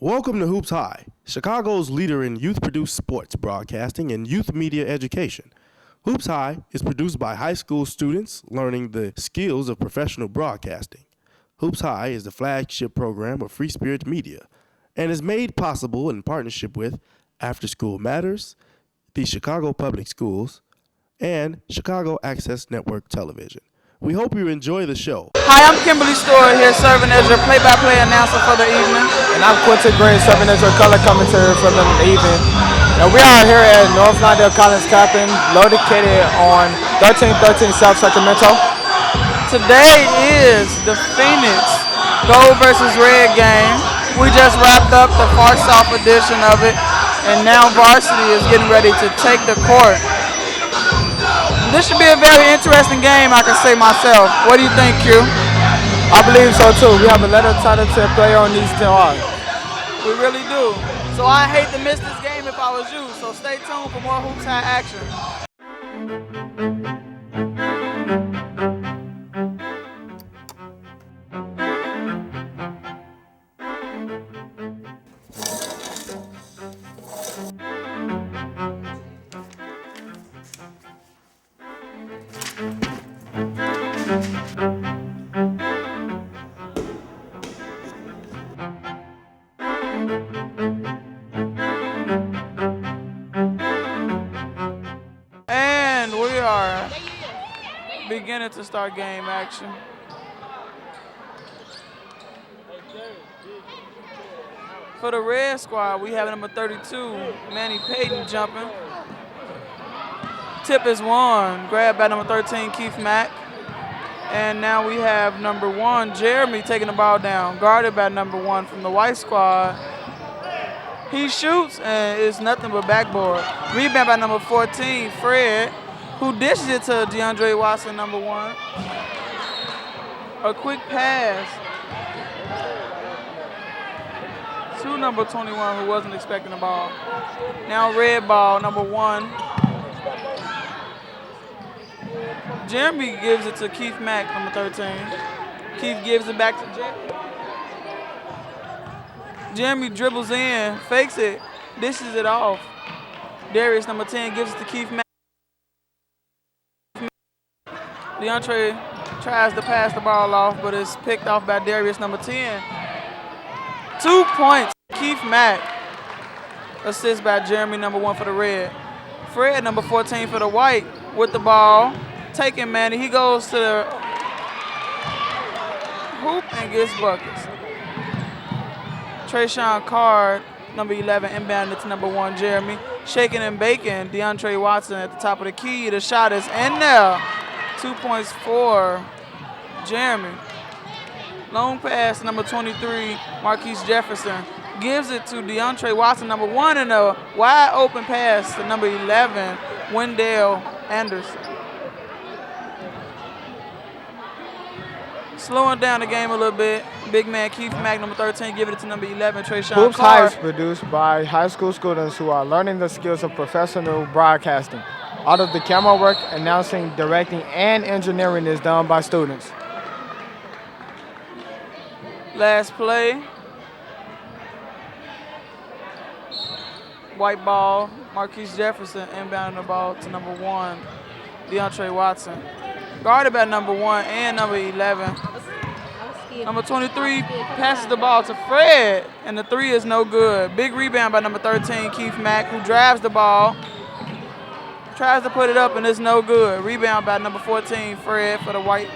Welcome to Hoops High, Chicago's leader in youth-produced sports broadcasting and youth media education. Hoops High is produced by high school students learning the skills of professional broadcasting. Hoops High is the flagship program of Free Spirit Media and is made possible in partnership with After School Matters, the Chicago Public Schools, and Chicago Access Network Television. We hope you enjoy the show. Hi, I'm Kimberly Stewart here serving as your play-by-play announcer for the evening. And I'm Quentin Green serving as your color commentary for the evening. And we are here at North Lawndale Collins Capping, located on 1313 South Sacramento. Today is the Phoenix Gold versus Red game. We just wrapped up the far south edition of it, and now Varsity is getting ready to take the court. This should be a very interesting game, I can say myself. What do you think, Q? I believe so too. We have a letter title to play on these two odds. We really do. So I hate to miss this game if I was you. So stay tuned for more Hoops High action. And we are beginning to start game action. For the red squad, we have number 32, Manny Payton jumping. Tip is won, grabbed by number 13, Keith Mack. And now we have number 1, Jeremy, taking the ball down, guarded by number 1 from the white squad. He shoots, and it's nothing but backboard. Rebound by number 14, Fred, who dishes it to DeAndre Watson, number 1. A quick pass to number 21, who wasn't expecting the ball. Now red ball, number 1. Jeremy gives it to Keith Mack, number 13. Keith gives it back to Jeremy. Jeremy dribbles in, fakes it, dishes it off. Darius, number 10, gives it to Keith Mack. DeAndre tries to pass the ball off, but it's picked off by Darius, number 10. 2 points, Keith Mack. Assist by Jeremy, number 1 for the red. Fred, number 14 for the white, with the ball. Taking Manny, he goes to the hoop and gets buckets. Trayshawn Card, number 11, inbounded to number 1, Jeremy. Shaking and baking, DeAndre Watson at the top of the key. The shot is in there. 2 points for Jeremy. Long pass, number 23, Marquise Jefferson. Gives it to DeAndre Watson, number 1, and a wide open pass to number 11, Wendell Anderson. Slowing down the game a little bit. Big man Keith Mack, number 13, giving it to number 11, Trayshawn Hoops High Card. is produced by high school students who are learning the skills of professional broadcasting. All of the camera work, announcing, directing, and engineering is done by students. Last play. White ball, Marquise Jefferson inbounding the ball to number 1, DeAndre Watson. Guarded by number 1 and number 11. Number 23 passes the ball to Fred, and the 3 is no good. Big rebound by number 13, Keith Mack, who drives the ball. Tries to put it up, and it's no good. Rebound by number 14, Fred, for the white.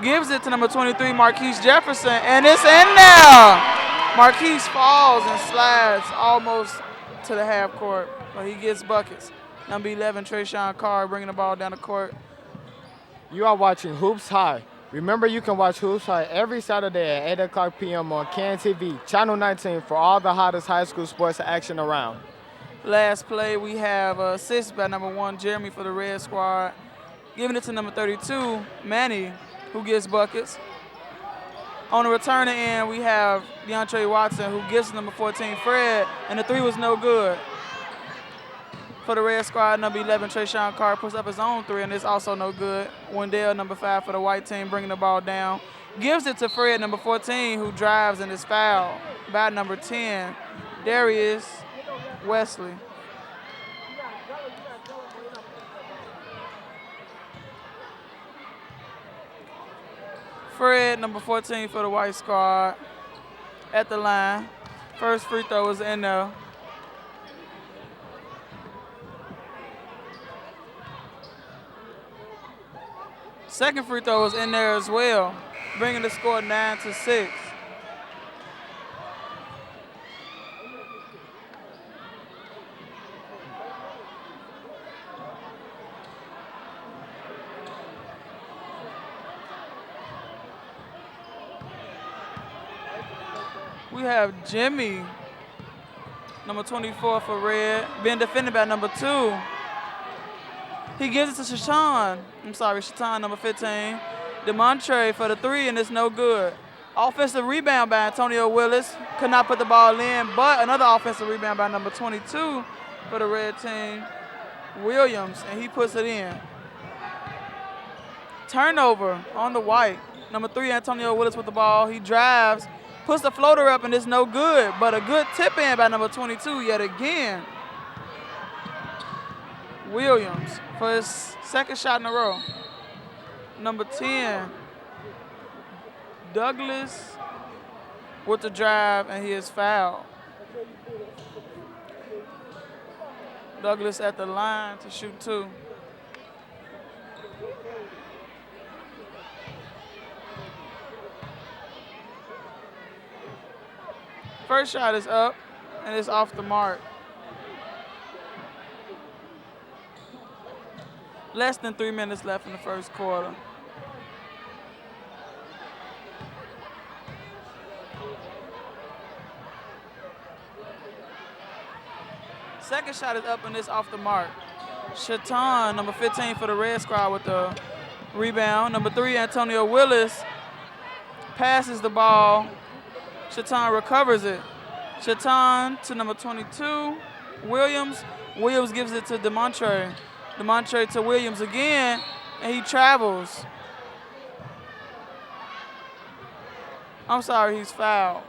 Gives it to number 23, Marquise Jefferson, and it's in there. Marquise falls and slides almost to the half court, but he gets buckets. Number 11, Trayshawn Card, bringing the ball down the court. You are watching Hoops High. Remember, you can watch Hoops High every Saturday at 8 o'clock p.m. on KNTV, Channel 19, for all the hottest high school sports action around. Last play, we have an assist by number 1, Jeremy, for the red squad. Giving it to number 32, Manny, who gets buckets. On the returning end, we have DeAndre Watson, who gives number 14, Fred, and the 3 was no good. For the red squad, number 11, Trayshawn Card puts up his own 3, and it's also no good. Wendell, number 5 for the white team, bringing the ball down. gives it to Fred, number 14, who drives and is fouled by number 10, Darius Wesley. Fred, number 14 for the White Squad, at the line. First free throw is in there. Second free throw is in there as well, bringing the score 9-6. We have Jimmy, number 24 for Red, being defended by number 2. He gives it to Shaitan, number 15. DeMontre for the 3, and it's no good. Offensive rebound by Antonio Willis. Could not put the ball in, but another offensive rebound by number 22 for the Red team, Williams, and he puts it in. Turnover on the White. Number 3, Antonio Willis with the ball. He drives, puts the floater up, and it's no good, but a good tip in by number 22 yet again. Williams for his second shot in a row. Number 10, Douglas with the drive, and he is fouled. Douglas at the line to shoot 2. First shot is up, and it's off the mark. Less than 3 minutes left in the first quarter. Second shot is up, and it's off the mark. Shaitan, number 15 for the Red Squad with the rebound. Number 3, Antonio Willis passes the ball. Shaitan recovers it. Shaitan to number 22, Williams. Williams gives it to DeMontre. DeMontre to Williams again, and he travels. I'm sorry, he's fouled.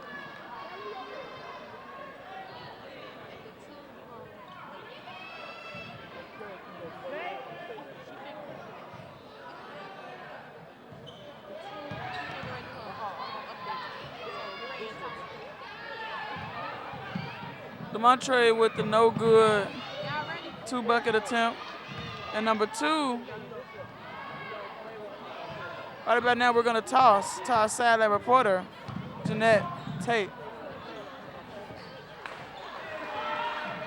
DeMontre with the no good 2-bucket attempt. And number 2, right about now we're going to toss to our sideline reporter, Jeanette Tate.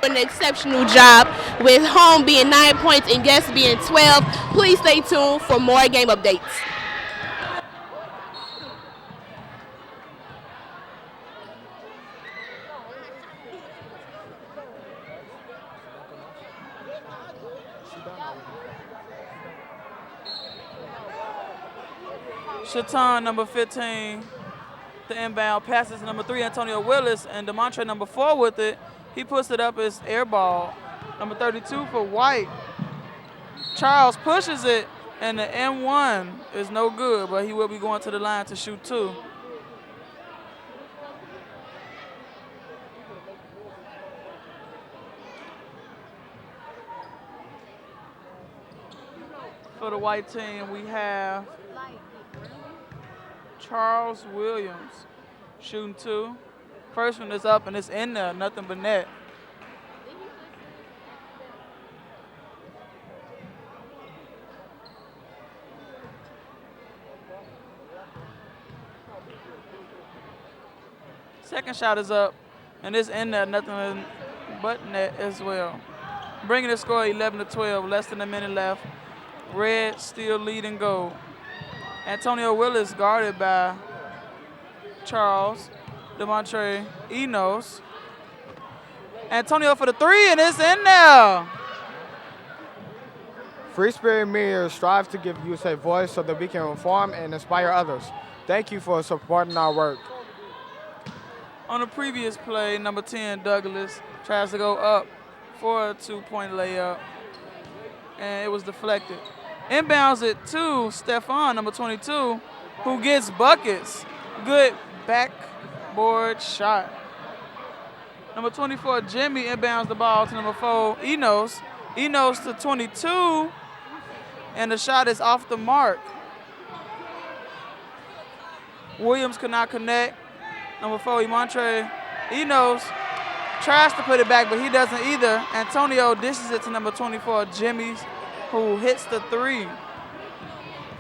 An exceptional job with home being 9 points and guests being 12. Please stay tuned for more game updates. Shaitan, number 15, the inbound passes number 3, Antonio Willis, and DeMontre, number 4, with it. He puts it up as air ball. Number 32 for White. Charles pushes it, and the M1 is no good, but he will be going to the line to shoot 2. For the White team, we have Charles Williams shooting 2. First one is up, and it's in there, nothing but net. Second shot is up, and it's in there, nothing but net as well. Bringing the score 11-12, less than a minute left. Red still leading goal. Antonio Willis guarded by Charles, DeMontre Enos. Antonio for the 3, and it's in there. Free Spirit Media strives to give youth a voice so that we can inform and inspire others. Thank you for supporting our work. On the previous play, number 10, Douglas, tries to go up for a 2-point layup, and it was deflected. Inbounds it to Stephon, number 22, who gets buckets. Good backboard shot. Number 24, Jimmy inbounds the ball to number 4, Enos. Enos to 22, and the shot is off the mark. Williams could not connect. Number 4, Imantre Enos tries to put it back, but he doesn't either. Antonio dishes it to number 24, Jimmy, who hits the 3.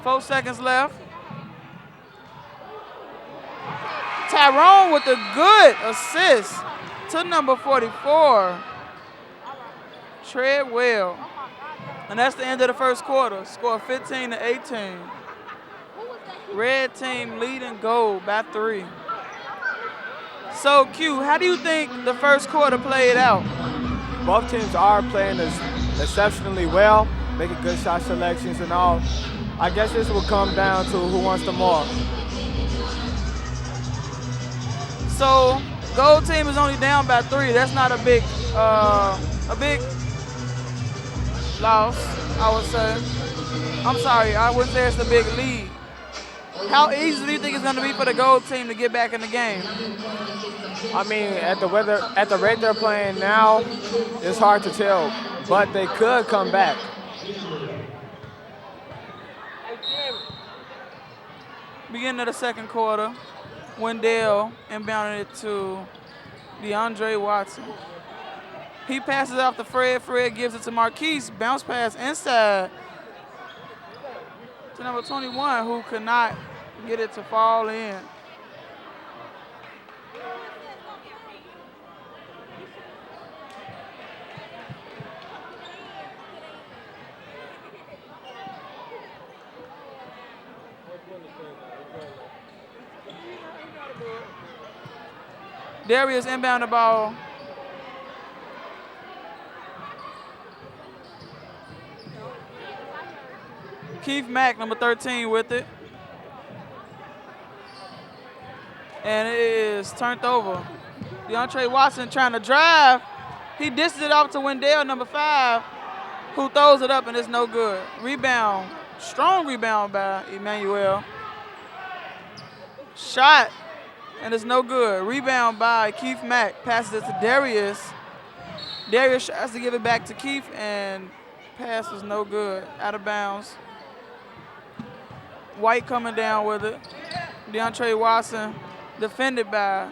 4 seconds left. Tyrone with a good assist to number 44, Treadwell. And that's the end of the first quarter. Score 15-18. Red team leading gold by 3. So, Q, how do you think the first quarter played out? Both teams are playing exceptionally well, making good shot selections and all. I guess this will come down to who wants the more. So, gold team is only down by 3. That's not a big loss, I would say. I'm sorry, I wouldn't say it's a big lead. How easy do you think it's going to be for the gold team to get back in the game? I mean, at the rate they're playing now, it's hard to tell, but they could come back. Beginning of the second quarter, Wendell inbounded it to DeAndre Watson. He passes off to Fred. Fred gives it to Marquise. Bounce pass inside to number 21, who could not get it to fall in. Darius inbound the ball. Keith Mack, number 13, with it. And it is turned over. DeAndre Watson trying to drive. He dishes it off to Wendell, number 5, who throws it up, and it's no good. Rebound, strong rebound by Emmanuel. Shot, and it's no good. Rebound by Keith Mack. Passes it to Darius. Darius tries to give it back to Keith, and pass was no good. Out of bounds. White coming down with it. DeAndre Watson defended by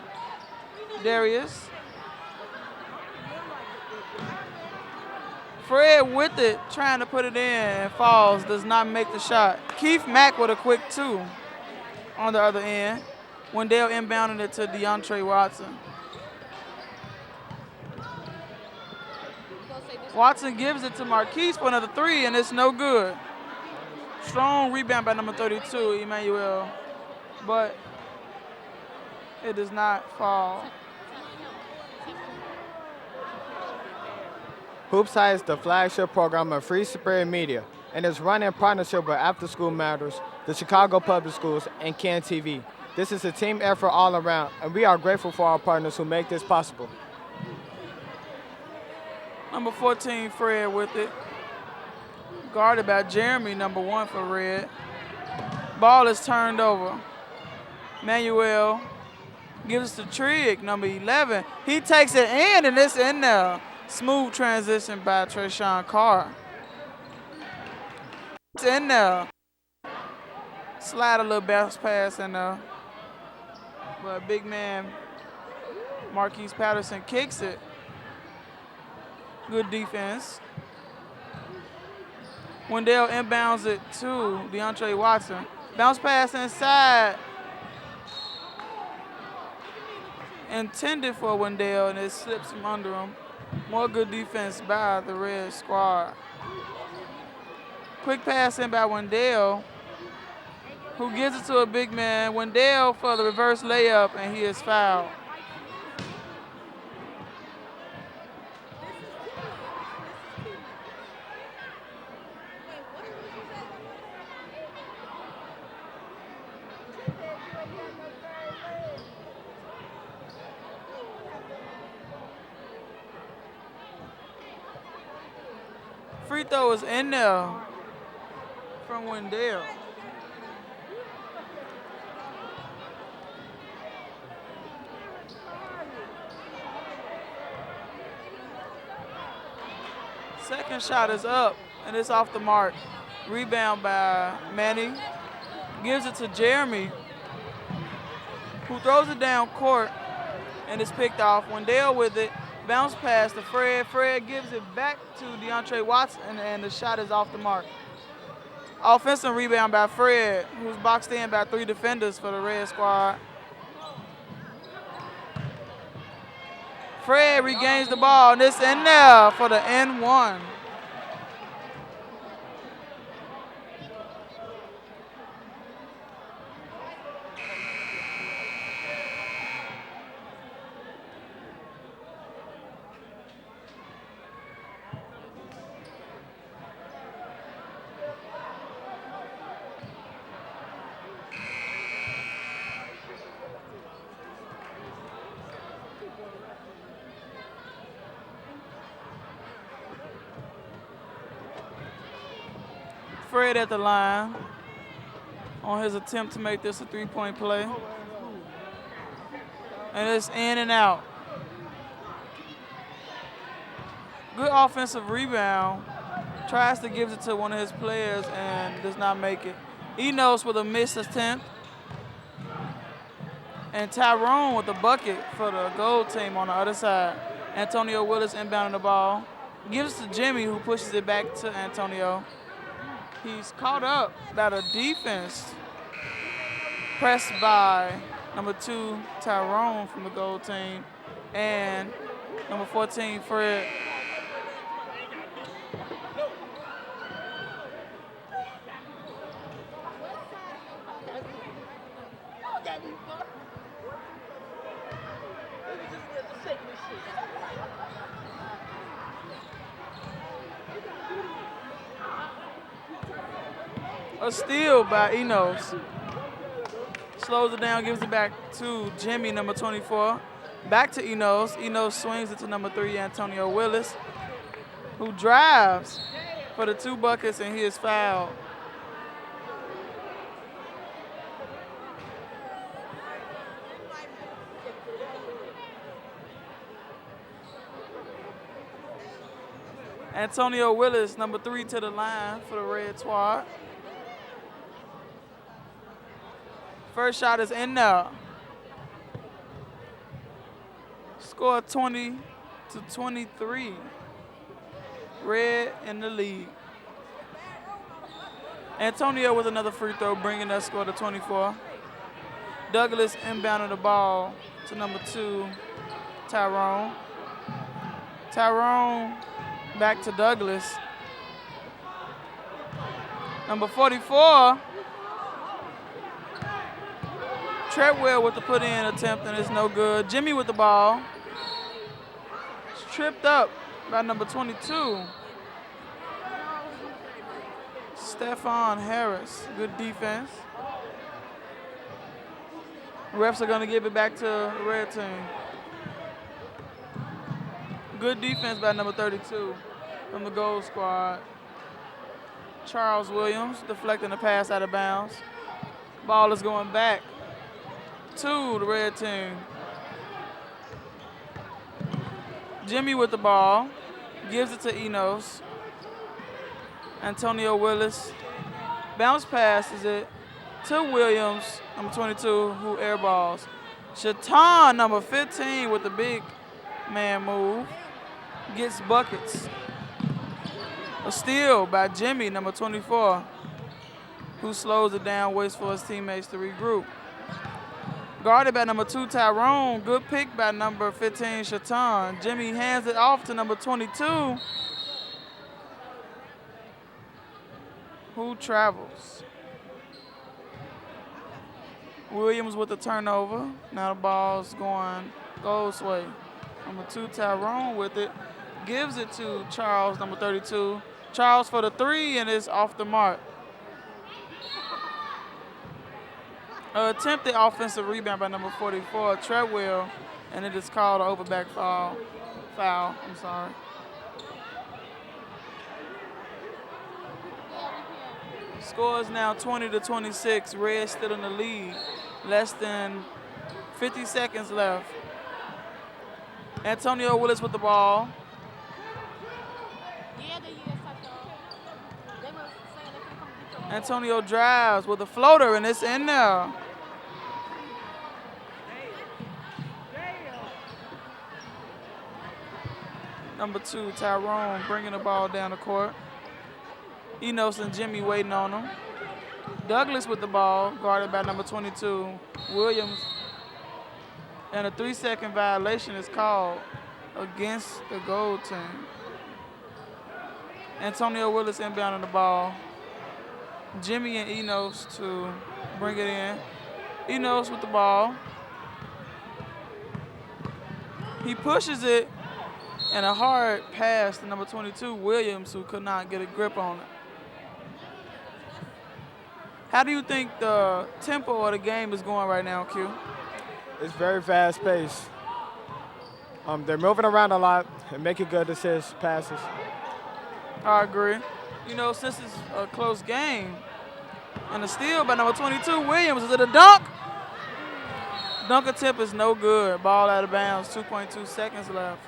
Darius. Fred with it, trying to put it in, and falls, does not make the shot. Keith Mack with a quick 2 on the other end. Wendell inbounded it to DeAndre Watson. Watson gives it to Marquise for another 3, and it's no good. Strong rebound by number 32, Emmanuel, but it does not fall. Hoops High is the flagship program of Free Spirit Media and is run in partnership with After School Matters, the Chicago Public Schools, and CAN TV. This is a team effort all around, and we are grateful for our partners who make this possible. Number 14, Fred with it. Guarded by Jeremy, number 1 for Red. Ball is turned over. Manuel gives it to Trigg, number 11. He takes it in, and it's in there. Smooth transition by Trayshawn Carr. It's in there. Slide a little bounce pass in there. But big man Marquise Patterson kicks it. Good defense. Wendell inbounds it to DeAndre Watson. Bounce pass inside. Intended for Wendell, and it slips from under him. More good defense by the Red squad. Quick pass in by Wendell, who gives it to a big man. Wendell for the reverse layup, and he is fouled. Free throw is in there from Wendell. Second shot is up, and it's off the mark. Rebound by Manny. Gives it to Jeremy, who throws it down court, and it's picked off. Wendell with it. Bounce pass to Fred. Fred gives it back to DeAndre Watson, and the shot is off the mark. Offensive rebound by Fred, who's boxed in by 3 defenders for the Red Squad. Fred regains the ball, and it's in there for the N1. Fred at the line on his attempt to make this a 3-point play. And it's in and out. Good offensive rebound. Tries to give it to one of his players and does not make it. Enos with a missed attempt. And Tyrone with the bucket for the gold team on the other side. Antonio Willis inbounding the ball. Gives it to Jimmy, who pushes it back to Antonio. He's caught up by the defense. Pressed by number 2, Tyrone from the gold team. And number 14, Fred. A steal by Enos. Slows it down, gives it back to Jimmy, number 24. Back to Enos. Enos swings it to number 3, Antonio Willis, who drives for the 2 buckets, and he is fouled. Antonio Willis, number 3, to the line for the Red Squad. First shot is in there. Score 20-23. Red in the lead. Antonio with another free throw, bringing that score to 24. Douglas inbounding the ball to number 2, Tyrone. Tyrone back to Douglas. Number 44. Treadwell with the put-in attempt, and it's no good. Jimmy with the ball. It's tripped up by number 22. Stephon Harris, good defense. Refs are going to give it back to the red team. Good defense by number 32 from the gold squad. Charles Williams deflecting the pass out of bounds. Ball is going back to the red team. Jimmy with the ball, gives it to Enos. Antonio Willis, bounce passes it to Williams, number 22, who airballs. Shaitan, number 15, with the big man move, gets buckets. A steal by Jimmy, number 24, who slows it down, waits for his teammates to regroup. Guarded by number 2, Tyrone. Good pick by number 15, Shaitan. Jimmy hands it off to number 22, who travels. Williams with the turnover. Now the ball's going Gold's way. Number 2, Tyrone with it. Gives it to Charles, number 32. Charles for the 3, and it's off the mark. Attempted offensive rebound by number 44, Treadwell, and it is called an overback foul. I'm sorry. Score is now 20-26. Red still in the lead. Less than 50 seconds left. Antonio Willis with the ball. Antonio drives with a floater, and it's in there. Number 2, Tyrone bringing the ball down the court. Enos and Jimmy waiting on him. Douglas with the ball, guarded by number 22, Williams. And a 3-second violation is called against the gold team. Antonio Willis inbounding the ball. Jimmy and Enos to bring it in. Enos with the ball. He pushes it, and a hard pass to number 22, Williams, who could not get a grip on it. How do you think the tempo of the game is going right now, Q? It's very fast-paced. They're moving around a lot and making good assists, passes. I agree. You know, since it's a close game, and a steal by number 22, Williams. Is it a dunk? Dunk attempt is no good. Ball out of bounds, 2.2 seconds left.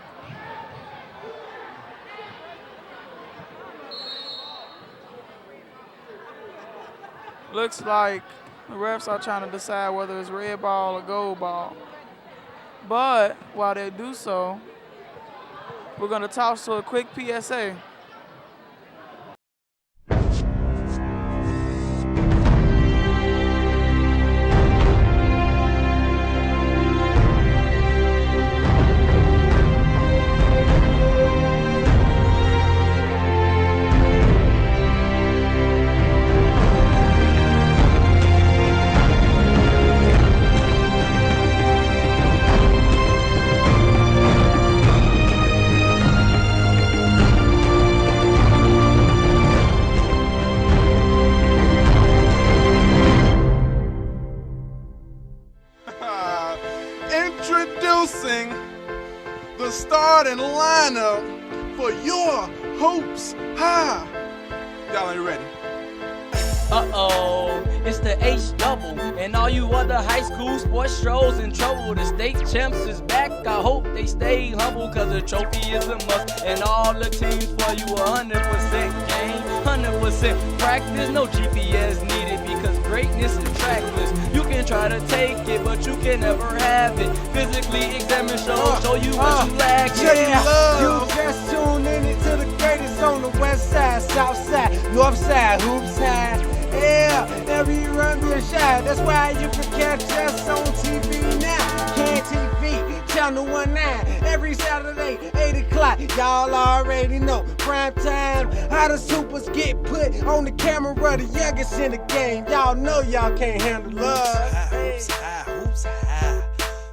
Looks like the refs are trying to decide whether it's red ball or gold ball. But while they do so, we're going to toss to a quick PSA. Introducing the starting lineup for your Hoops High. Y'all ain't ready. Uh-oh, it's the H-double, and all you other high school sports shows in trouble. The state champs is back, I hope they stay humble, cause the trophy is a must, and all the teams for you 100% game, 100% practice, no GPS needed, because greatness is trackless. You can try to take it, but you can never have it. Physically examine, show you what you lack. You just tuned in to the greatest on the west side, south side, north side, Hoops High. Yeah, every run be a shot. That's why you can catch us on TV now. Can TV, channel 19, every Saturday, 8 o'clock. Y'all already know. Prime time, how the supers get put on the camera, the youngest in the game. Y'all know y'all can't handle love. Hoops High, Hoops High,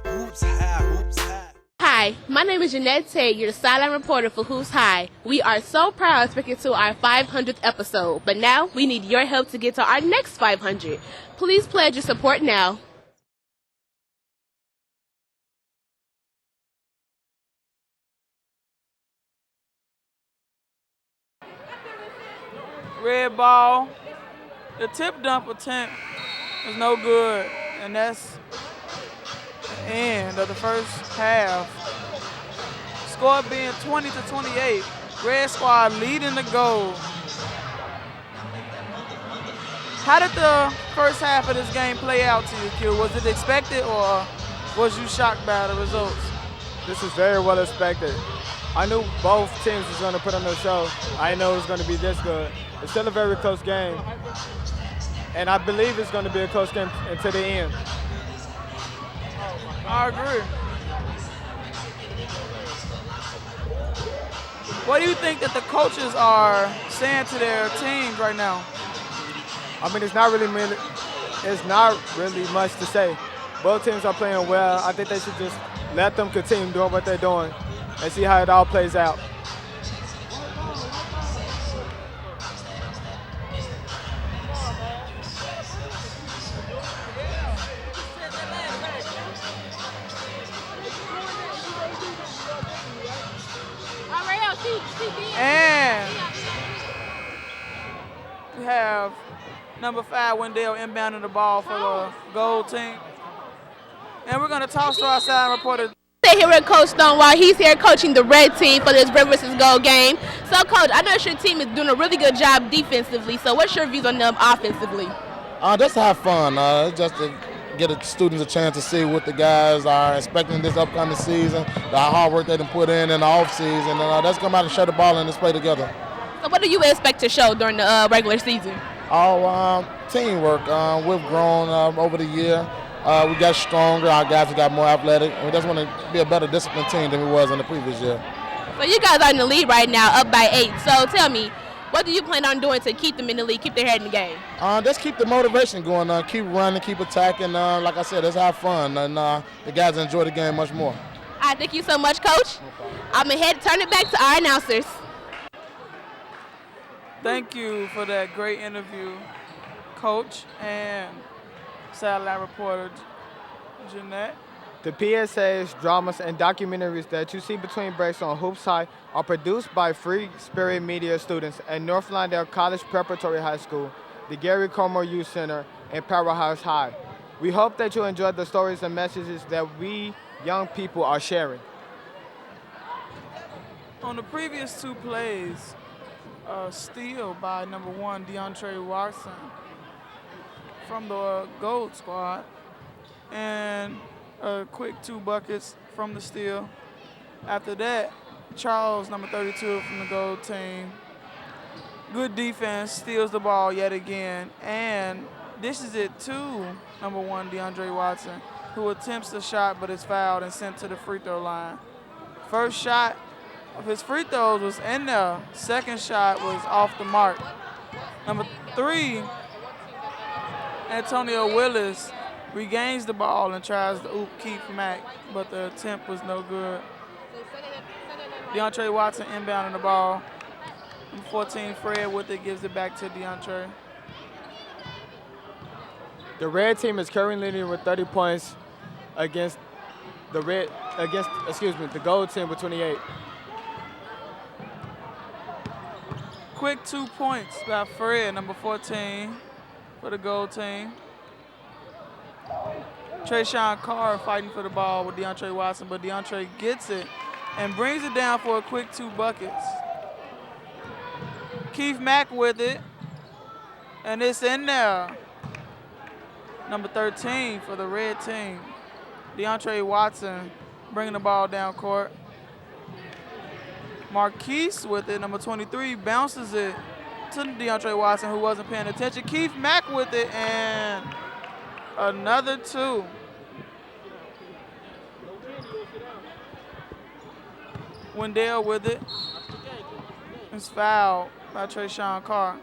Hoops High, Hoops High. Hi, my name is Jeanette Tate. You're the sideline reporter for Who's High. We are so proud to get to our 500th episode, but now we need your help to get to our next 500. Please pledge your support now. Red ball. The tip dump attempt is no good, and that's the end of the first half. Score being 20-28. Red squad leading the goal. How did the first half of this game play out to you, Q? Was it expected, or was you shocked by the results? This is very well expected. I knew both teams was going to put on their show. I didn't know it was going to be this good. It's still a very close game, and I believe it's going to be a close game until the end. I agree. What do you think that the coaches are saying to their teams right now? I mean, it's not really much to say. Both teams are playing well. I think they should just let them continue doing what they're doing and see how it all plays out. And we have number 5, Wendell, inbounding the ball for the gold team. And we're going to toss to our side reporter. Say here with Coach Stonewall. He's here coaching the red team for this Red vs. Gold game. So, Coach, I know your team is doing a really good job defensively. So, what's your views on them offensively? Just to have fun. Just to get the students a chance to see what the guys are expecting this upcoming season, the hard work they done put in the off season, and let's come out and share the ball and let's play together. So, what do you expect to show during the regular season? Teamwork. We've grown over the year. We got stronger. Our guys have got more athletic. We just want to be a better disciplined team than we was in the previous year. So you guys are in the lead right now, up by 8. So tell me, what do you plan on doing to keep them in the lead, keep their head in the game? Just keep the motivation going. Keep running, keep attacking. Like I said, let's have fun. And the guys enjoy the game much more. All right, thank you so much, Coach. I'm going to turn it back to our announcers. Thank you for that great interview, Coach and satellite reporter Jeanette. The PSAs, dramas, and documentaries that you see between breaks on Hoops High are produced by Free Spirit Media students at North Lawndale College Preparatory High School, the Gary Comer Youth Center, and Powerhouse High. We hope that you enjoyed the stories and messages that we young people are sharing. On the previous 2 plays, steal by number 1, DeAndre Watson from the Gold Squad, and a quick 2 buckets from the steal. After that, Charles, number 32 from the Gold team, good defense, steals the ball yet again, and dishes it to number 1, DeAndre Watson, who attempts the shot but is fouled and sent to the free throw line. First shot of his free throws was in there. Second shot was off the mark. Number 3, Antonio Willis, regains the ball and tries to oop Keith Mack, but the attempt was no good. DeAndre Watson inbounding the ball. Number 14, Fred with it, gives it back to DeAndre. The red team is currently leading with 30 points against the gold team with 28. Quick 2 points by Fred, number 14, for the gold team. Trayshawn Carr fighting for the ball with DeAndre Watson, but DeAndre gets it and brings it down for a quick 2 buckets. Keith Mack with it, and it's in there. Number 13 for the red team. DeAndre Watson bringing the ball down court. Marquise with it, number 23, bounces it to DeAndre Watson, who wasn't paying attention. Keith Mack with it, and another 2. Wendell with it. It's fouled by Trayshawn Carr.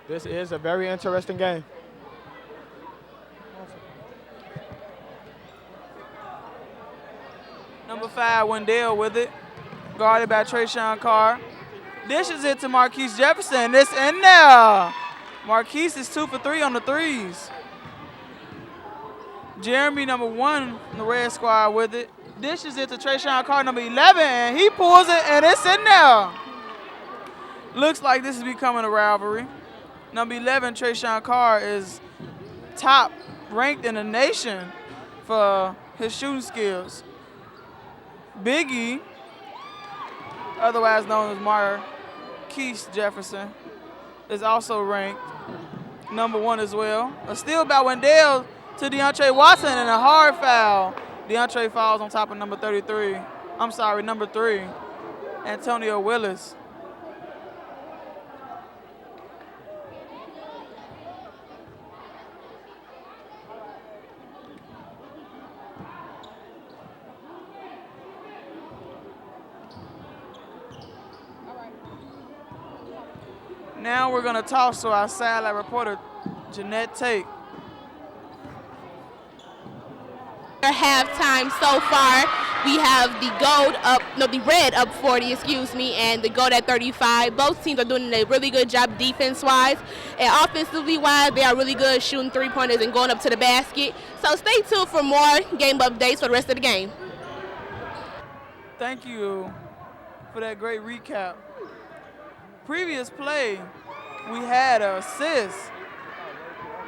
This is a very interesting game. Number 5, Wendell with it. Guarded by Trayshawn Carr. Dishes it to Marquise Jefferson. It's in there. Marquise is 2 for 3 on the threes. Jeremy, number 1 from the red squad with it. Dishes it to Trayshawn Carr, number 11, and he pulls it, and it's in there. Looks like this is becoming a rivalry. Number 11, Trayshawn Carr, is top ranked in the nation for his shooting skills. Biggie, otherwise known as Marquise Jefferson, is also ranked number 1 as well. A steal by Wendell to DeAndre Watson and a hard foul. DeAndre fouls on top of number 3, Antonio Willis. Now we're going to toss to our satellite reporter, Jeanette Tate. Halftime so far, we have the red up 40, and the gold at 35. Both teams are doing a really good job defense-wise, and offensively-wise, they are really good shooting 3-pointers and going up to the basket. So stay tuned for more game updates for the rest of the game. Thank you for that great recap. Previous play, we had an assist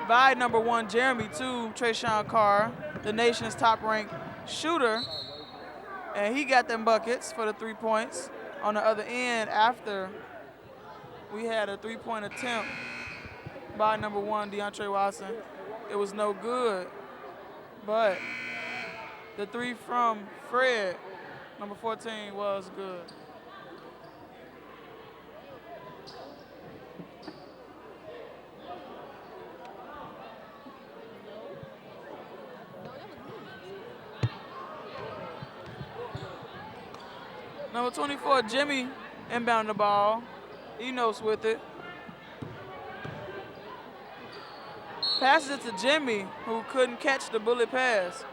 by number 1, Jeremy, to Trayshawn Carr, the nation's top-ranked shooter, and he got them buckets for the 3 points. On the other end, after we had a 3-point attempt by number 1, DeAndre Watson. It was no good, but the 3 from Fred, number 14, was good. Number 24, Jimmy, inbound the ball. Enos with it. Passes it to Jimmy, who couldn't catch the bullet pass.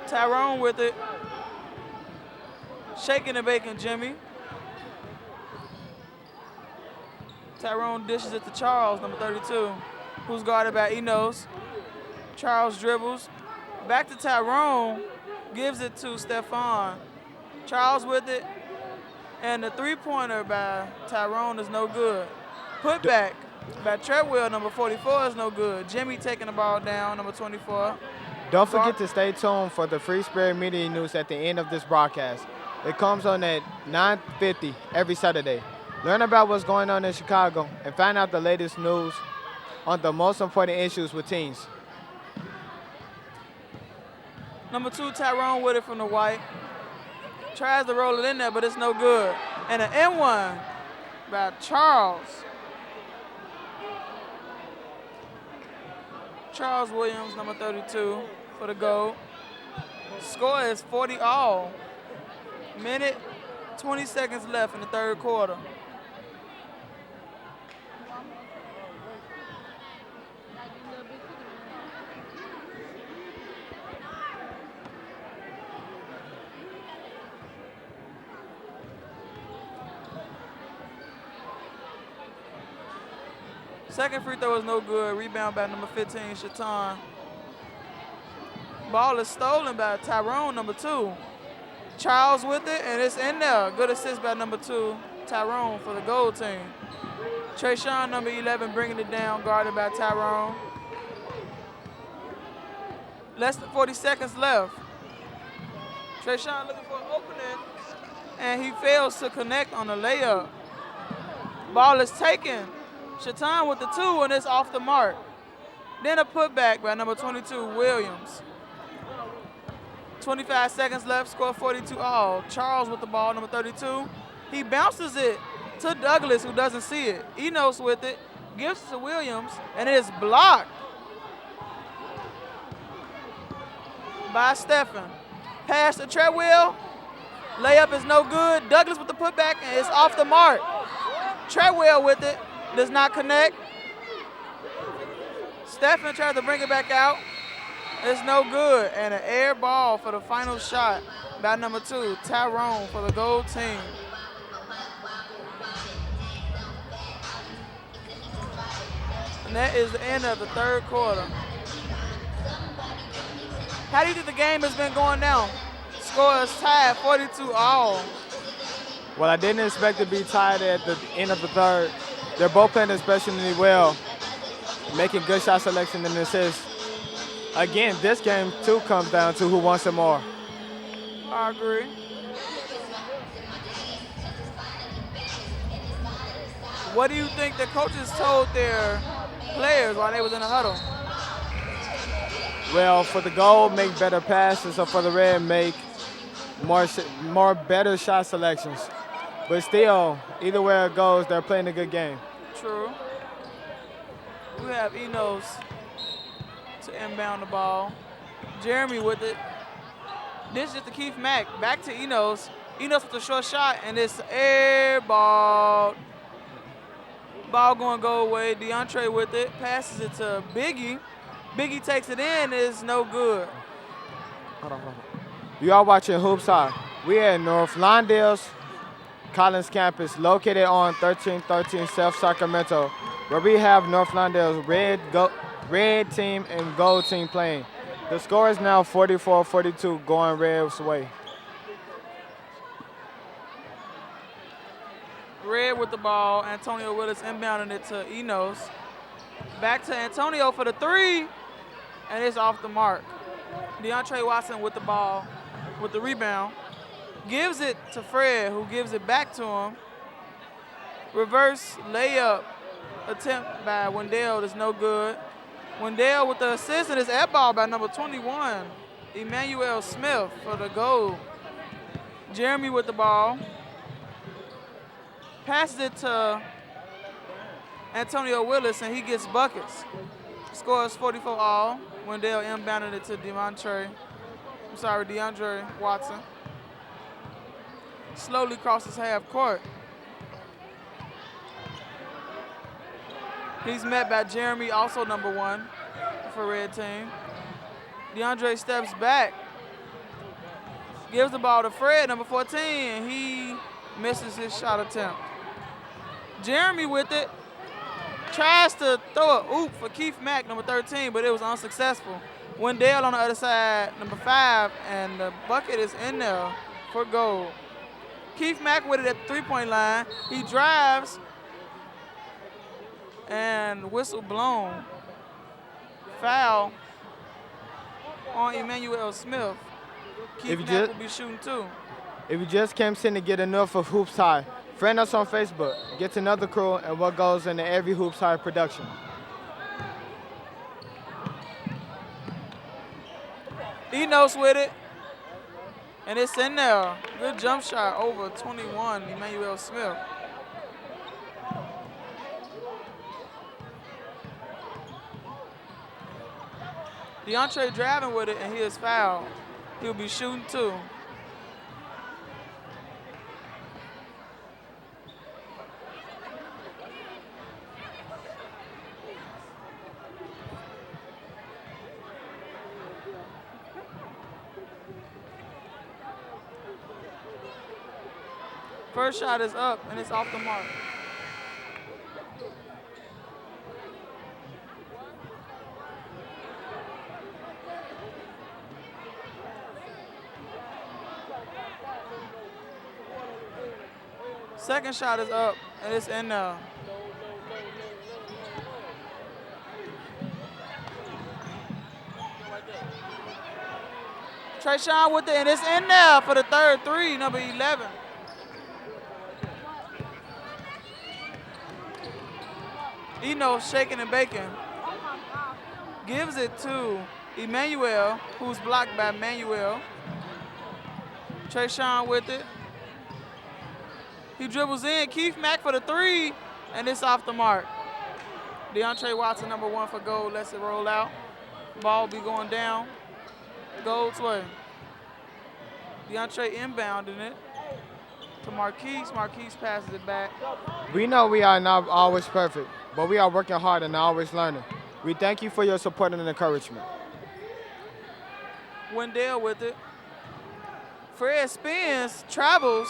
Tyrone with it. Shaking and baking Jimmy. Tyrone dishes it to Charles, number 32, who's guarded by Enos. Charles dribbles. Back to Tyrone, gives it to Stephon. Charles with it, and the 3-pointer by Tyrone is no good. Put back by Treadwell, number 44, is no good. Jimmy taking the ball down, number 24. Don't forget to stay tuned for the Free Spirit Media News at the end of this broadcast. It comes on at 9:50 every Saturday. Learn about what's going on in Chicago and find out the latest news on the most important issues with teens. Number 2, Tyrone with it from the white. Tries to roll it in there, but it's no good. And an N1 by Charles. Charles Williams, number 32, for the goal. Score is 40 all. Minute, 20 seconds left in the third quarter. Second free throw is no good. Rebound by number 15, Shatan. Ball is stolen by Tyrone, number 2. Charles with it, and it's in there. Good assist by number 2, Tyrone, for the gold team. Trayshawn, number 11, bringing it down, guarded by Tyrone. Less than 40 seconds left. Trayshawn looking for an opening, and he fails to connect on the layup. Ball is taken. Shatan with the 2, and it's off the mark. Then a putback by number 22, Williams. 25 seconds left, score 42 all. Charles with the ball, number 32. He bounces it to Douglas, who doesn't see it. Enos with it, gives it to Williams, and it is blocked by Stephen. Pass to Treadwell. Layup is no good. Douglas with the putback, and it's off the mark. Treadwell with it. Does not connect. Stephen tries to bring it back out. It's no good. And an air ball for the final shot by number 2, Tyrone, for the gold team. And that is the end of the third quarter. How do you think the game has been going now? Score is tied, 42 all. Well, I didn't expect to be tied at the end of the third. They're both playing especially well, making good shot selection and assists. Again, this game, too, comes down to who wants it more. I agree. What do you think the coaches told their players while they was in the huddle? Well, for the gold, make better passes, or for the red, make more better shot selections. But still, either way it goes, they're playing a good game. True. We have Enos to inbound the ball. Jeremy with it. This is to Keith Mack. Back to Enos. Enos with a short shot, and it's air ball. Ball going to go away. DeAndre with it. Passes it to Biggie. Biggie takes it in. It's no good. Hold on. You are watching Hoops High. We are at North Lawndale's Collins campus, located on 1313 South Sacramento, where we have North Lawndale's red team and gold team playing. The score is now 44-42, going Red's way. with the ball. Antonio Willis inbounding it to Enos. Back to Antonio for the three, and it's off the mark. DeAndre Watson with the ball, with the rebound. Gives it to Fred, who gives it back to him. Reverse layup attempt by Wendell is no good. Wendell with the assist, and it's air ball by number 21, Emmanuel Smith for the goal. Jeremy with the ball. Passes it to Antonio Willis, and he gets buckets. Scores 44 all. Wendell inbounded it to DeAndre Watson. Slowly crosses half court. He's met by Jeremy, also number 1 for red team. DeAndre steps back. Gives the ball to Fred, number 14, and he misses his shot attempt. Jeremy with it. Tries to throw a oop for Keith Mack, number 13, but it was unsuccessful. Wendell on the other side, number 5, and the bucket is in there for goal. Keith Mack with it at the three-point line. He drives, and whistle blown. Foul on Emmanuel Smith. Keith Mack will be shooting too. If you just came in to get enough of Hoops High, friend us on Facebook. Get to know the crew and what goes into every Hoops High production. Enos with it, and it's in there. Good jump shot over 21, Emmanuel Smith. DeAndre driving with it, and he is fouled. He'll be shooting too. First shot is up, and it's off the mark. Second shot is up, and it's in there. Trayshawn with it, and it's in there for the third three, number 11. Enos shaking and baking. Gives it to Emmanuel, who's blocked by Manuel. Trayshawn with it. He dribbles in. Keith Mack for the three, and it's off the mark. DeAndre Watson, number 1 for goal, lets it roll out. Ball be going down. Gold's way. DeAndre inbounding it to Marquise. Marquise passes it back. We know we are not always perfect, but we are working hard and always learning. We thank you for your support and encouragement. Wendell with it. Fred spins, travels.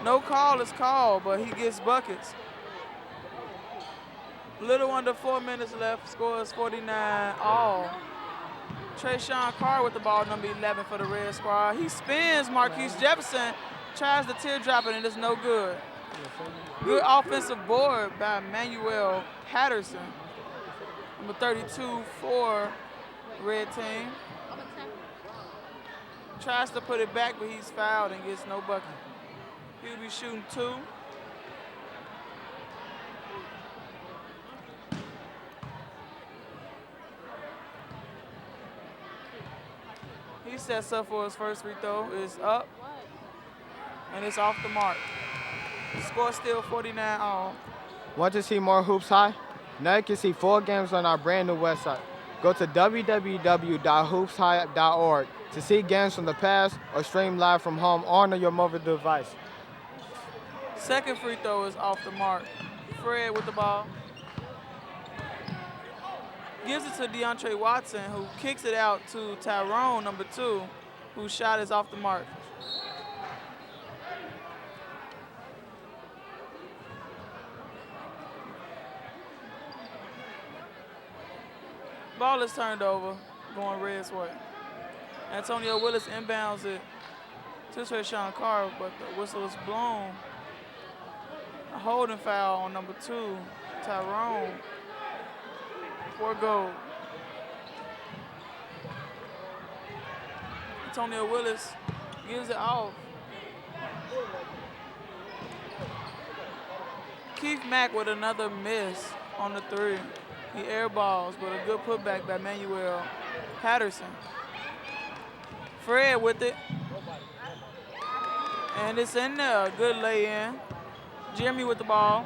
No call is called, but he gets buckets. Little under 4 minutes left, scores 49 all. Trayshawn Carr with the ball, number 11 for the Red Squad. He spins Marquise Jefferson, tries the teardrop, and it's no good. Good offensive board by Manuel Patterson, number 32 for red team. Tries to put it back, but he's fouled and gets no bucket. He'll be shooting 2. He sets up for his first free throw. It's up, and it's off the mark. The score still 49 all. Want to see more Hoops High? Now you can see 4 games on our brand new website. Go to www.hoopshigh.org to see games from the past or stream live from home or on your mobile device. Second free throw is off the mark. Fred with the ball. Gives it to DeAndre Watson, who kicks it out to Tyrone, number 2, whose shot is off the mark. Ball is turned over, going Red's way. Antonio Willis inbounds it to Trayshawn Carr, but the whistle is blown. A holding foul on number 2, Tyrone. 4 goal. Antonio Willis gives it off. Keith Mack with another miss on the 3. He airballs, but a good putback by Manuel Patterson. Fred with it. And it's in there. Good lay-in. Jeremy with the ball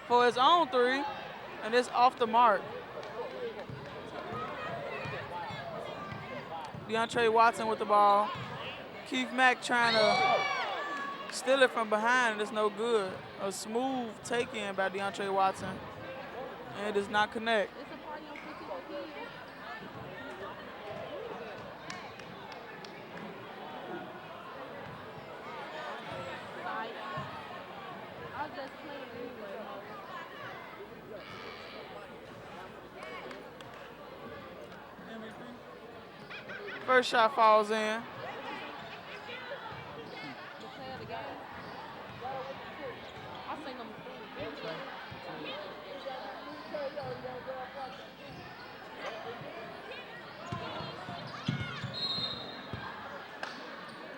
for his own 3, and it's off the mark. DeAndre Watson with the ball. Keith Mack trying to steal it from behind, and it's no good. A smooth take-in by DeAndre Watson, and it does not connect. First shot falls in.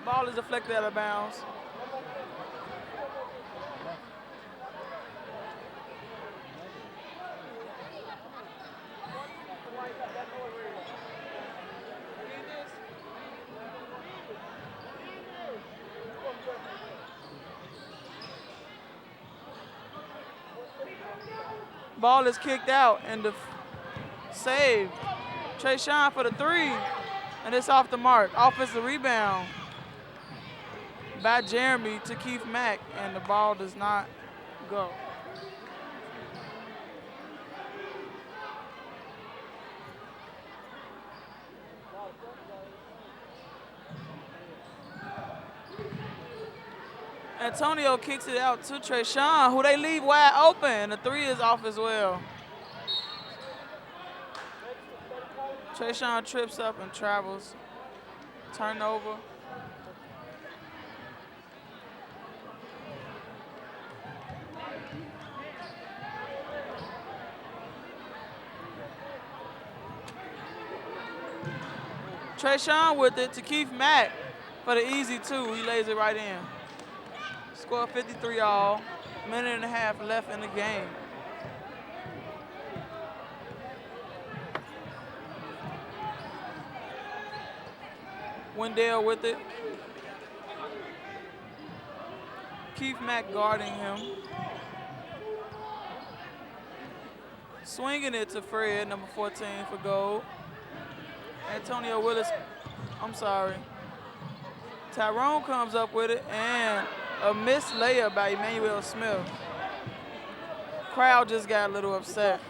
Ball is deflected out of bounds. Ball is kicked out and saved. Trayshawn for the 3, and it's off the mark. Offensive rebound by Jeremy to Keith Mack, and the ball does not go. Antonio kicks it out to Trayshawn, who they leave wide open. The 3 is off as well. Trayshawn trips up and travels. Turnover. Trayshawn with it to Keith Mack for the easy 2. He lays it right in. Score 53 all. Minute and a half left in the game. Wendell with it. Keith Mack guarding him. Swinging it to Fred, number 14 for goal. Antonio Willis, Tyrone comes up with it, and a missed layup by Emmanuel Smith. Crowd just got a little upset.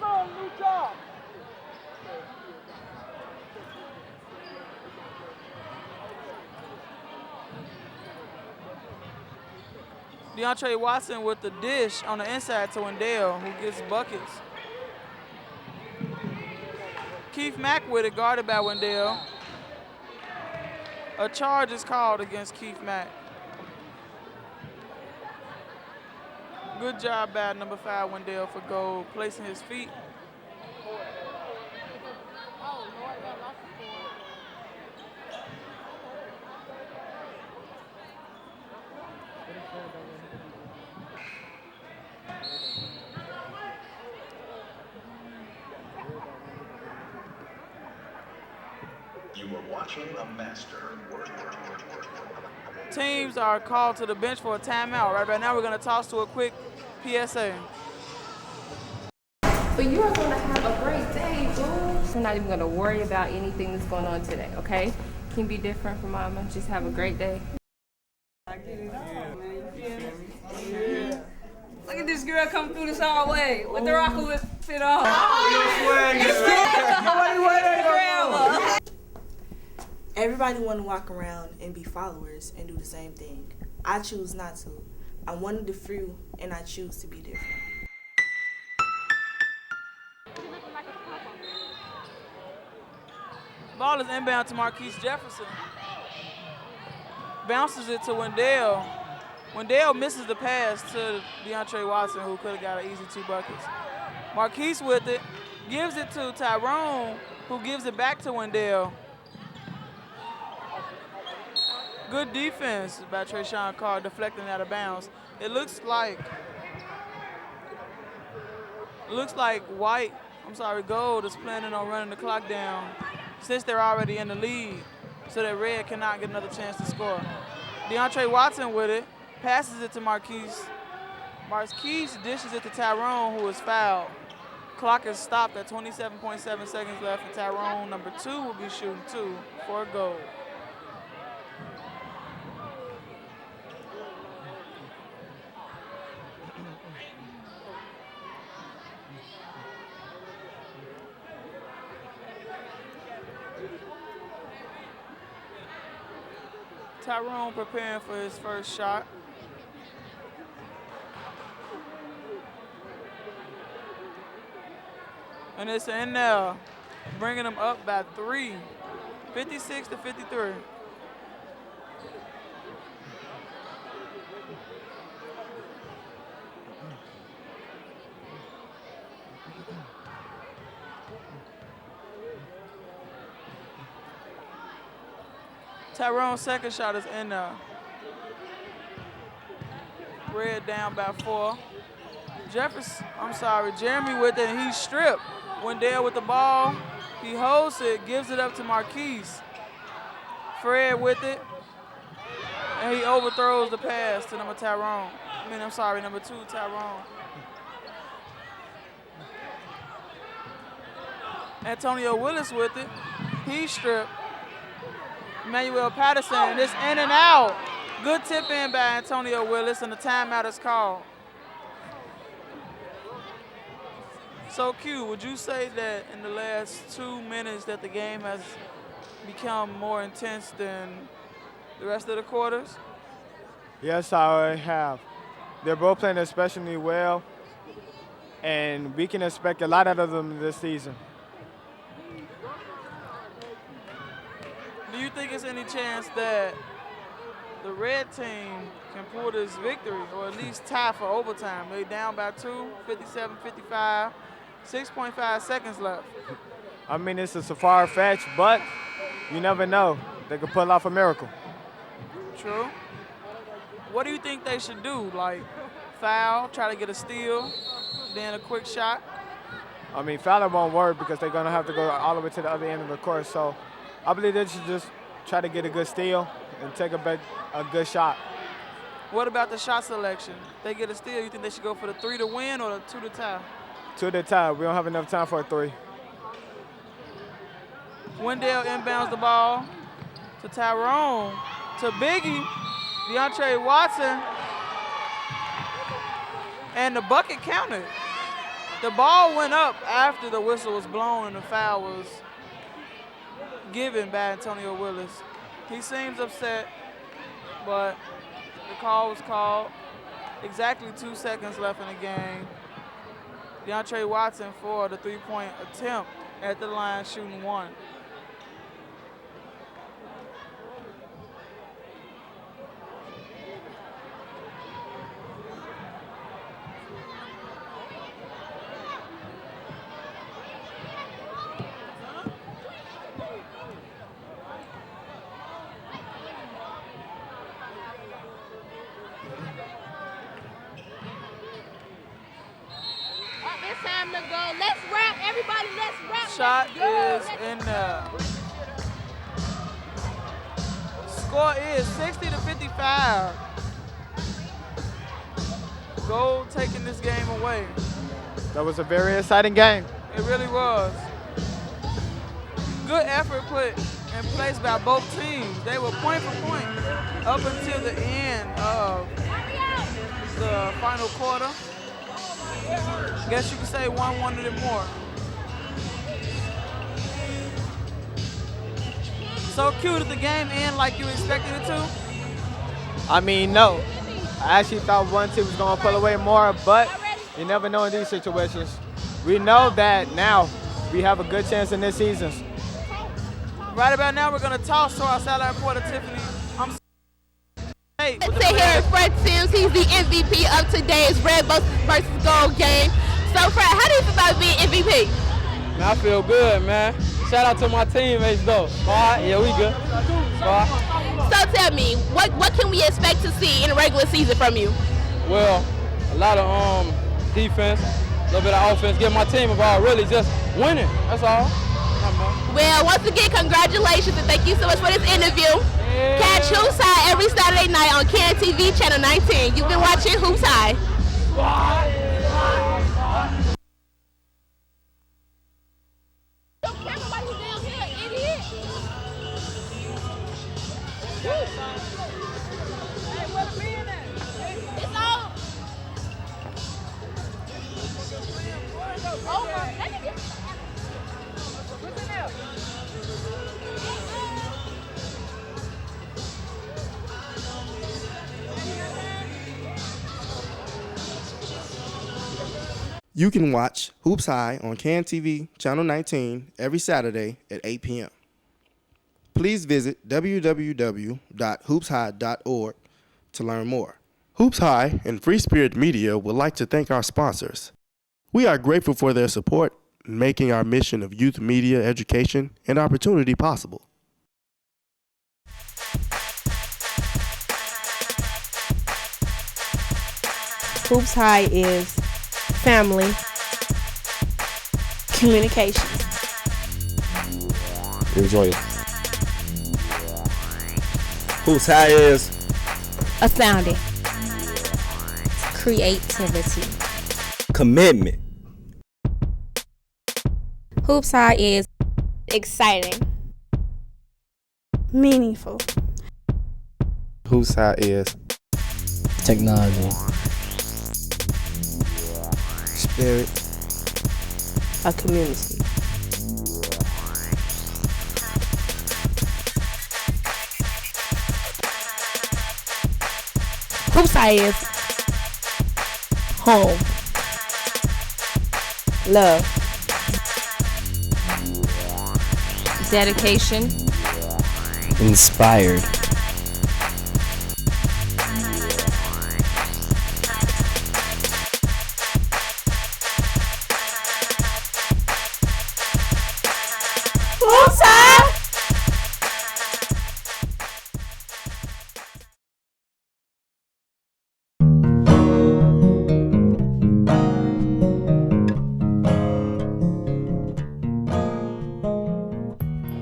DeAndre Watson with the dish on the inside to Wendell, who gets buckets. Keith Mack with it, guarded by Wendell. A charge is called against Keith Mack. Good job by number 5, Wendell, for goal, placing his feet. You are watching a master work. Teams are called to the bench for a timeout. Right now, we're going to toss to a quick PSA. But you are going to have a great day, boo. You're not even going to worry about anything that's going on today, okay? Can be different from mama. Just have a great day. Look at this girl come through this hallway with the rocker fit on. Everybody want to walk around and be followers and do the same thing. I choose not to. I'm one of the few, and I choose to be different. Ball is inbound to Marquise Jefferson. Bounces it to Wendell. Wendell misses the pass to DeAndre Watson, who could have got an easy 2 buckets. Marquise with it, gives it to Tyrone, who gives it back to Wendell. Good defense by Trayshawn Carr, deflecting out of bounds. It looks like Gold is planning on running the clock down since they're already in the lead, so that Red cannot get another chance to score. DeAndre Watson with it, passes it to Marquise. Marquise dishes it to Tyrone, who is fouled. Clock is stopped at 27.7 seconds left, and Tyrone, number 2, will be shooting 2 for a goal. Tyrone preparing for his first shot. And it's in there, bringing them up by 3, 56-53. Tyrone's second shot is in there. Red down by 4. Jeremy with it, and he's stripped. Wendell with the ball. He holds it, gives it up to Marquise. Fred with it, and he overthrows the pass to number 2, Tyrone. Antonio Willis with it. He's stripped. Emmanuel Patterson, and it's in and out. Good tip in by Antonio Willis, and the timeout is called. So, Q, would you say that in the last 2 minutes that the game has become more intense than the rest of the quarters? Yes, I have. They're both playing especially well, and we can expect a lot out of them this season. Do you think there's any chance that the red team can pull this victory or at least tie for overtime? They're down by 2, 57-55, 6.5 seconds left. I mean, it's a far fetch, but you never know. They could pull off a miracle. True. What do you think they should do? Like foul, try to get a steal, then a quick shot? I mean, fouling won't work because they're going to have to go all the way to the other end of the court. So I believe they should just try to get a good steal and take a good shot. What about the shot selection? They get a steal, you think they should go for the 3 to win or the 2 to tie? 2 to tie. We don't have enough time for a 3. Wendell inbounds the ball to Tyrone, to Biggie, DeAndre Watson, and the bucket counted. The ball went up after the whistle was blown and the foul was given by Antonio Willis. He seems upset, but the call was called. Exactly 2 seconds left in the game. DeAndre Watson for the 3-point attempt at the line, shooting 1. Time to go. Let's rap, everybody. Let's rap. Shot is in there. Score is 60-55. Gold taking this game away. That was a very exciting game. It really was. Good effort put in place by both teams. They were point for point up until the end of the final quarter. Guess you could say one wanted it more. So cute, did the game end like you expected it to? I mean, no. I actually thought one team was going to pull away more, but you never know in these situations. We know that now we have a good chance in this season. Right about now, we're going to toss to our sideline reporter, Tiffany. Let's sit here, Fred Sims. He's the MVP of today's Red versus Gold game. So, Fred, how do you feel about being MVP? Man, I feel good, man. Shout out to my teammates, though. Yeah, we good. So tell me, what can we expect to see in the regular season from you? Well, a lot of defense, a little bit of offense, get my team involved, really just winning, that's all. Well, once again, congratulations and thank you so much for this interview. Yeah. Catch Hoops High every Saturday night on CAN TV Channel 19. You've been watching Hoops High. You can watch Hoops High on CAN TV Channel 19 every Saturday at 8 p.m. Please visit www.hoopshigh.org to learn more. Hoops High and Free Spirit Media would like to thank our sponsors. We are grateful for their support in making our mission of youth media education and opportunity possible. Hoops High is family, communication. Enjoy it. Hoops High is astounding, creativity, commitment. Hoops High is exciting, meaningful. Hoops High is technology, spirit, a community. Hoops High is home, love, dedication, inspired, Hoops High.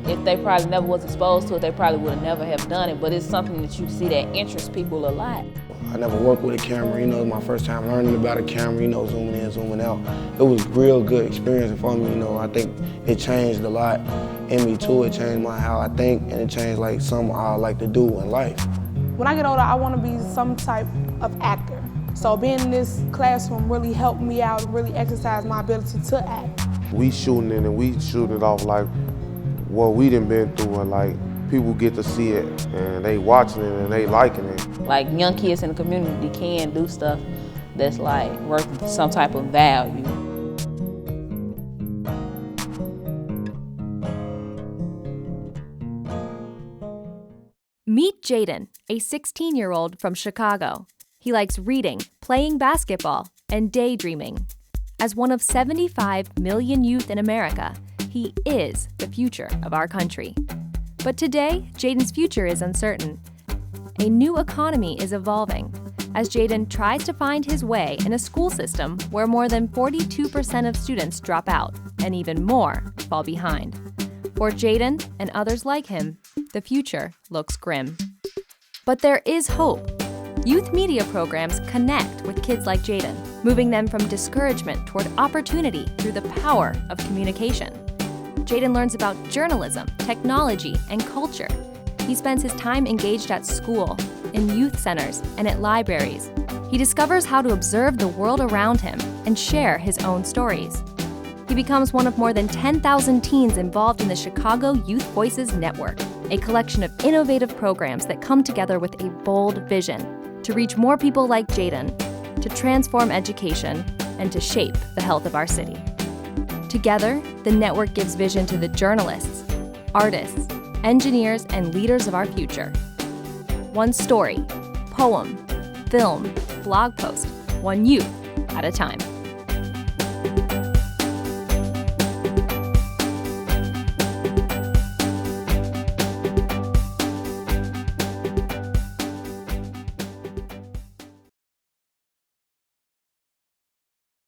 If they probably never was exposed to it, they probably would have never have done it, but it's something that you see that interests people a lot. I never worked with a camera, it was my first time learning about a camera, zooming in, zooming out. It was a real good experience for me, I think it changed a lot in me too. It changed how I think, and it changed something I like to do in life. When I get older, I want to be some type of actor. So being in this classroom really helped me out, really exercise my ability to act. We shooting it and we shooting it off like what we done been through, and people get to see it and they watching it and they liking it. Like young kids in the community can do stuff that's worth some type of value. Meet Jaden, a 16-year-old from Chicago. He likes reading, playing basketball, and daydreaming. As one of 75 million youth in America, he is the future of our country. But today, Jaden's future is uncertain. A new economy is evolving as Jaden tries to find his way in a school system where more than 42% of students drop out and even more fall behind. For Jaden and others like him, the future looks grim. But there is hope. Youth media programs connect with kids like Jaden, moving them from discouragement toward opportunity through the power of communication. Jaden learns about journalism, technology, and culture. He spends his time engaged at school, in youth centers, and at libraries. He discovers how to observe the world around him and share his own stories. He becomes one of more than 10,000 teens involved in the Chicago Youth Voices Network, a collection of innovative programs that come together with a bold vision to reach more people like Jaden, to transform education, and to shape the health of our city. Together, the network gives vision to the journalists, artists, engineers, and leaders of our future. One story, poem, film, blog post, one youth at a time.